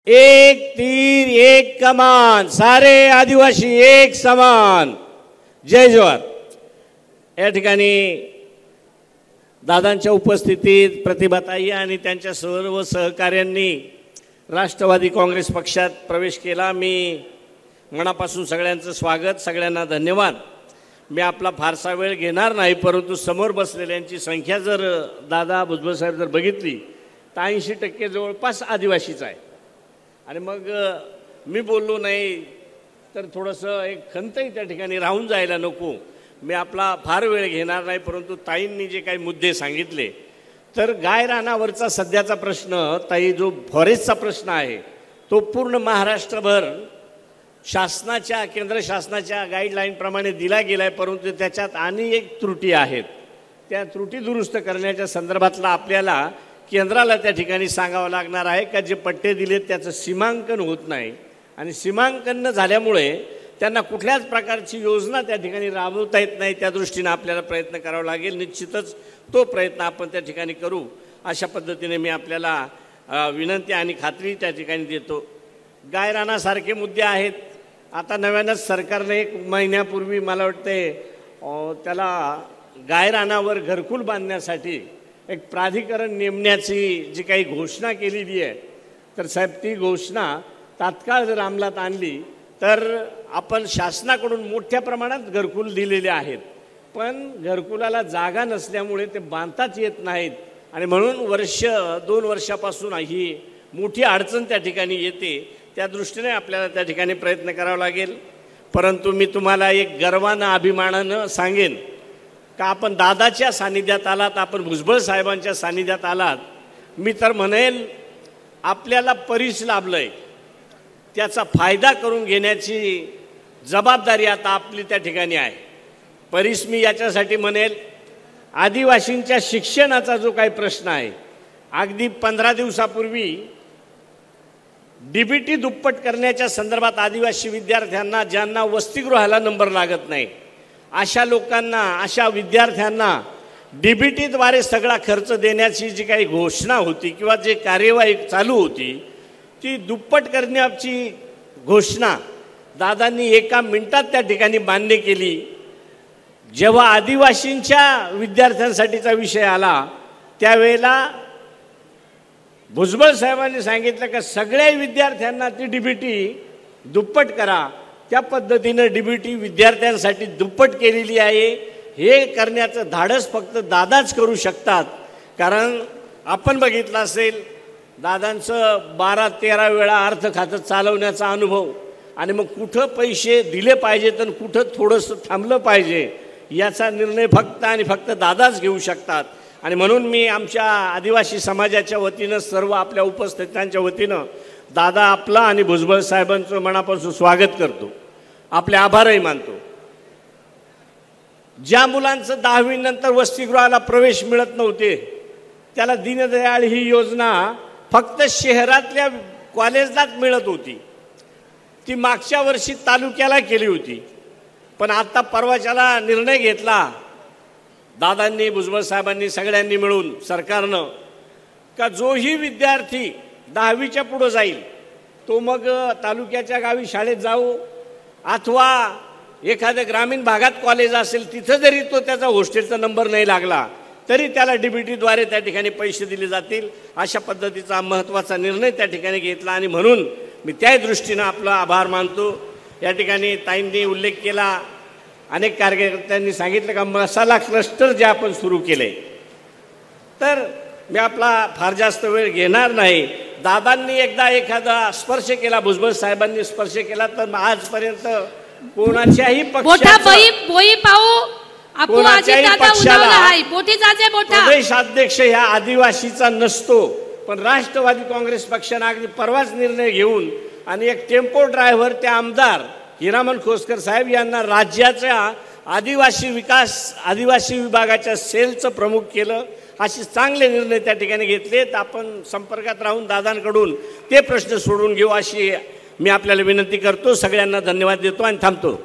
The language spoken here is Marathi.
एक तीर एक कमान, सारे आदिवासी एक समान। जय जवान। या ठिकाणी दादांच्या उपस्थितीत प्रतिभाताई आणि त्यांच्या सर्व सहकार्यांनी राष्ट्रवादी काँग्रेस पक्षात प्रवेश केला। मी मनापासून सगळ्यांचं स्वागत, सगळ्यांना धन्यवाद। मी आपला फारसा वेळ घेणार नाही, परंतु समोर बसलेल्यांची संख्या जर दादा भुजबळ साहेब जर बघितली तर 80% जवळपास आदिवासीच आहे। आणि मग मी बोललो नाही तर थोडंसं एक खंतही त्या ठिकाणी राहून जायला नको। मी आपला फार वेळ घेणार नाही, परंतु ताईंनी जे काही मुद्दे सांगितले तर गाय रानावरचा सध्याचा प्रश्न, ताई जो फॉरेस्टचा प्रश्न आहे तो पूर्ण महाराष्ट्रभर शासनाच्या, केंद्र शासनाच्या गाईडलाईनप्रमाणे दिला गेला आहे, परंतु त्याच्यात अनेक त्रुटी आहेत। त्या त्रुटी दुरुस्त करण्याच्या संदर्भातला आपल्याला केंद्राला त्या ठिकाणी सांगावं लागणार आहे का जे पट्टे दिलेत त्याचं सीमांकन होत नाही, आणि सीमांकन न झाल्यामुळे त्यांना कुठल्याच प्रकारची योजना त्या ठिकाणी राबवता येत नाही। त्या दृष्टीने आपल्याला प्रयत्न करावा लागेल। निश्चितच तो प्रयत्न आपण त्या ठिकाणी करू, अशा पद्धतीने मी आपल्याला विनंती आणि खात्री त्या ठिकाणी देतो। गायरानासारखे मुद्दे आहेत। आता नव्यानंच सरकारने 1 महिन्यापूर्वी मला वाटते त्याला गायरानावर घरकुल बांधण्यासाठी एक प्राधिकरण नेमण्याची जी काही घोषणा केलेली आहे, तर साहेब ती घोषणा तात्काळ जर अंमलात आणली तर आपण शासनाकडून मोठ्या प्रमाणात घरकुल दिलेले आहेत, पण घरकुलाला जागा नसल्यामुळे ते बांधताच येत नाहीत, आणि म्हणून 1-2 वर्षापासून ही मोठी अडचण त्या ठिकाणी येते। त्या दृष्टीने आपल्याला त्या ठिकाणी प्रयत्न करावा लागेल। परंतु मी तुम्हाला एक गर्वानं, अभिमानानं सांगेन का आपण दादाच्या सानिध्यात आलात, आपण भुजबळ साहेबांच्या सानिध्यात आलात। मी तर म्हणेल आपल्याला परीस लाभलंय, त्याचा फायदा करून घेण्याची जबाबदारी आता आपली त्या ठिकाणी आहे। परीस मी याच्यासाठी म्हणेल, आदिवासींच्या शिक्षणाचा जो काही प्रश्न आहे, अगदी 15 दिवसापूर्वी डीबीटी दुप्पट करण्याच्या संदर्भात आदिवासी विद्यार्थ्यांना ज्यांना वसतिगृहाला नंबर लागत नाही अशा लोकांना, अशा विद्यार्थ्यांना डीबीटीद्वारे सगळा खर्च देण्याची जी काही घोषणा होती किंवा जे कार्यवाही चालू होती ती दुप्पट करण्याची घोषणा दादांनी 1 मिनिटात त्या ठिकाणी मान्य केली। जेव्हा आदिवासींच्या विद्यार्थ्यांसाठीचा विषय आला त्यावेळेला भुजबळ साहेबांनी सांगितलं की सगळ्या विद्यार्थ्यांना ती डीबीटी दुप्पट करा। त्या पद्धतीनं डीबीटी विद्यार्थ्यांसाठी दुप्पट केलेली आहे। हे करण्याचं धाडस फक्त दादाच करू शकतात, कारण आपण बघितलं असेल दादांचं 12-13 वेळा अर्थ खातं चालवण्याचा अनुभव, आणि मग कुठं पैसे दिले पाहिजेत आणि कुठं थोडंसं थांबलं पाहिजे याचा निर्णय फक्त आणि फक्त दादाच घेऊ शकतात। आणि म्हणून मी आमच्या आदिवासी समाजाच्या वतीनं, सर्व आपल्या उपस्थितांच्या वतीनं दादा आपला आणि भुजबळ साहेबांचं मनापासून स्वागत करतो, आपले आभारही मानतो। ज्या मुलांचं 10वी नंतर वसतिगृहाला प्रवेश मिळत नव्हते त्याला दीनदयाळ ही योजना फक्त शहरातल्या कॉलेजलाच मिळत होती, ती मागच्या वर्षी तालुक्याला केली होती। पण आता परवाच्याला निर्णय घेतला दादांनी, भुजबळ साहेबांनी, सगळ्यांनी मिळून, सरकारनं, का जोही विद्यार्थी 10वीच्या पुढं जाईल तो मग तालुक्याच्या गावी शाळेत जाऊ, अथवा एखाद्या ग्रामीण भागात कॉलेज असेल तिथं जरी तो त्याचा हॉस्टेलचा नंबर नाही लागला तरी त्याला डीबीटीद्वारे त्या ठिकाणी पैसे दिले जातील। अशा पद्धतीचा महत्त्वाचा निर्णय त्या ठिकाणी घेतला, आणि म्हणून मी त्या दृष्टीनं आपला आभार मानतो। या ठिकाणी ताईंनी उल्लेख केला, अनेक कार्यकर्त्यांनी सांगितलं का मसाला क्लस्टर जे आपण सुरू केले, तर मी आपला फार जास्त वेळ घेणार नाही। दादांनी एकदा एखादा स्पर्श केला, भुजबळ साहेबांनी स्पर्श केला, तर आजपर्यंत कोणाच्याही प्रदेशाध्यक्ष ह्या आदिवासीचा नसतो, पण राष्ट्रवादी काँग्रेस पक्षाने अगदी परवाच निर्णय घेऊन आणि एक टेम्पो ड्रायव्हर ते आमदार हिरामन खोसकर साहेब यांना राज्याच्या आदिवासी विभागाच्या सेलचं प्रमुख केलं। असे चांगले निर्णय त्या ठिकाणी घेतलेत। आपण संपर्कात राहून दादांकडून ते प्रश्न सोडून घेऊ अशी मी आपल्याला विनंती करतो। सगळ्यांना धन्यवाद देतो आणि थांबतो।